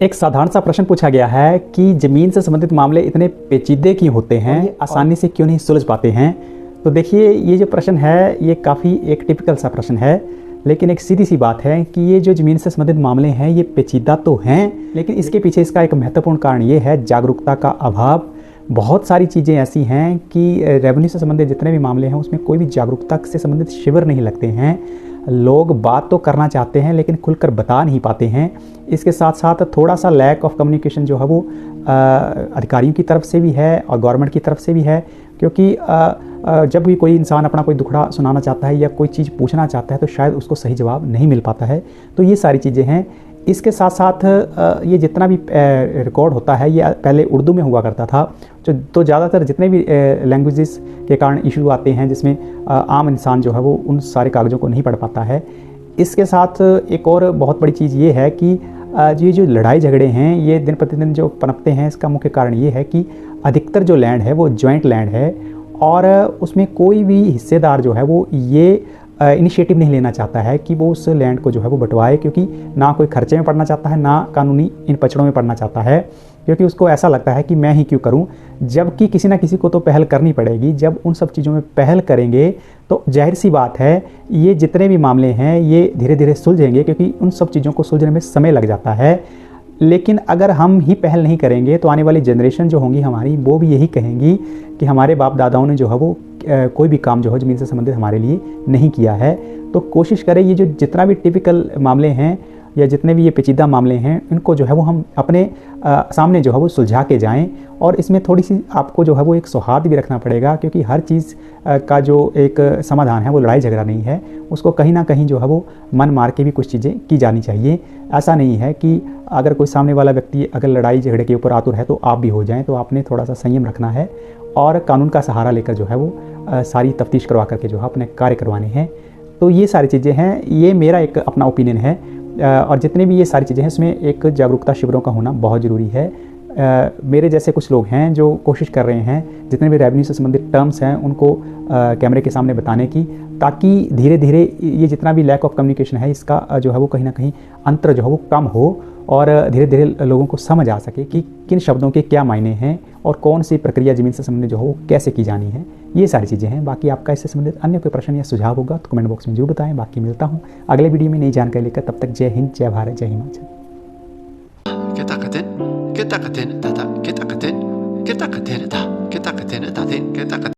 एक साधारण सा प्रश्न पूछा गया है कि ज़मीन से संबंधित मामले इतने पेचीदे क्यों होते हैं, ये आसानी से क्यों नहीं सुलझ पाते हैं। तो देखिए, ये जो प्रश्न है ये काफ़ी एक टिपिकल सा प्रश्न है, लेकिन एक सीधी सी बात है कि ये जो ज़मीन से संबंधित मामले हैं ये पेचीदा तो हैं, लेकिन इसके पीछे इसका एक महत्वपूर्ण कारण ये है जागरूकता का अभाव। बहुत सारी चीज़ें ऐसी हैं कि रेवेन्यू से संबंधित जितने भी मामले हैं उसमें कोई भी जागरूकता से संबंधित शिविर नहीं लगते हैं। लोग बात तो करना चाहते हैं लेकिन खुलकर बता नहीं पाते हैं। इसके साथ साथ थोड़ा सा लैक ऑफ कम्युनिकेशन जो है वो अधिकारियों की तरफ से भी है और गवर्नमेंट की तरफ से भी है, क्योंकि जब भी कोई इंसान अपना कोई दुखड़ा सुनाना चाहता है या कोई चीज़ पूछना चाहता है तो शायद उसको सही जवाब नहीं मिल पाता है। तो ये सारी चीज़ें हैं। इसके साथ साथ ये जितना भी रिकॉर्ड होता है ये पहले उर्दू में हुआ करता था, तो ज़्यादातर जितने भी लैंग्वेजेस के कारण इशू आते हैं जिसमें आम इंसान जो है वो उन सारे कागज़ों को नहीं पढ़ पाता है। इसके साथ एक और बहुत बड़ी चीज़ ये है कि ये जो लड़ाई झगड़े हैं ये दिन प्रतिदिन जो पनपते हैं, इसका मुख्य कारण ये है कि अधिकतर जो लैंड है वो जॉइंट लैंड है और उसमें कोई भी हिस्सेदार जो है वो ये इनिशिएटिव नहीं लेना चाहता है कि वो उस लैंड को जो है वो बंटवाए, क्योंकि ना कोई खर्चे में पड़ना चाहता है ना कानूनी इन पचड़ों में पड़ना चाहता है, क्योंकि उसको ऐसा लगता है कि मैं ही क्यों करूं, जबकि किसी ना किसी को तो पहल करनी पड़ेगी। जब उन सब चीज़ों में पहल करेंगे तो जाहिर सी बात है ये जितने भी मामले हैं ये धीरे धीरे सुलझेंगे, क्योंकि उन सब चीज़ों को सुलझने में समय लग जाता है। लेकिन अगर हम ही पहल नहीं करेंगे तो आने वाली जनरेशन जो होंगी हमारी वो भी यही कहेंगी कि हमारे बाप दादाओं ने जो है वो कोई भी काम जो है ज़मीन से संबंधित हमारे लिए नहीं किया है। तो कोशिश करें ये जो जितना भी टिपिकल मामले हैं या जितने भी ये पेचीदा मामले हैं इनको जो है वो हम अपने सामने जो है वो सुलझा के जाएं। और इसमें थोड़ी सी आपको जो है वो एक सौहार्द भी रखना पड़ेगा, क्योंकि हर चीज़ का जो एक समाधान है वो लड़ाई झगड़ा नहीं है, उसको कहीं ना कहीं जो है वो मन मार के भी कुछ चीज़ें की जानी चाहिए। ऐसा नहीं है कि अगर कोई सामने वाला व्यक्ति अगर लड़ाई झगड़े के ऊपर आतुर है तो आप भी हो जाएं। तो आपने थोड़ा सा संयम रखना है और कानून का सहारा लेकर जो है वो सारी तफ्तीश करवा करके जो है अपने कार्य करवाने हैं। तो ये सारी चीज़ें हैं, ये मेरा एक अपना ओपिनियन है। और जितने भी ये सारी चीज़ें हैं इसमें एक जागरूकता शिविरों का होना बहुत ज़रूरी है। मेरे जैसे कुछ लोग हैं जो कोशिश कर रहे हैं जितने भी रेवेन्यू से संबंधित टर्म्स हैं उनको कैमरे के सामने बताने की, ताकि धीरे धीरे ये जितना भी लैक ऑफ कम्युनिकेशन है इसका जो है वो कहीं ना कहीं अंतर जो है वो कम हो और धीरे धीरे लोगों को समझ आ सके कि किन शब्दों के क्या मायने हैं और कौन सी प्रक्रिया ज़मीन से संबंधित जो हो कैसे की जानी है। ये सारी चीज़ें हैं। बाकी आपका इससे संबंधित अन्य कोई प्रश्न या सुझाव होगा तो कमेंट बॉक्स में जरूर बताएं। बाकी मिलता हूँ अगले वीडियो में नई जानकारी लेकर। तब तक जय हिंद, जय भारत, जय हिमाचल।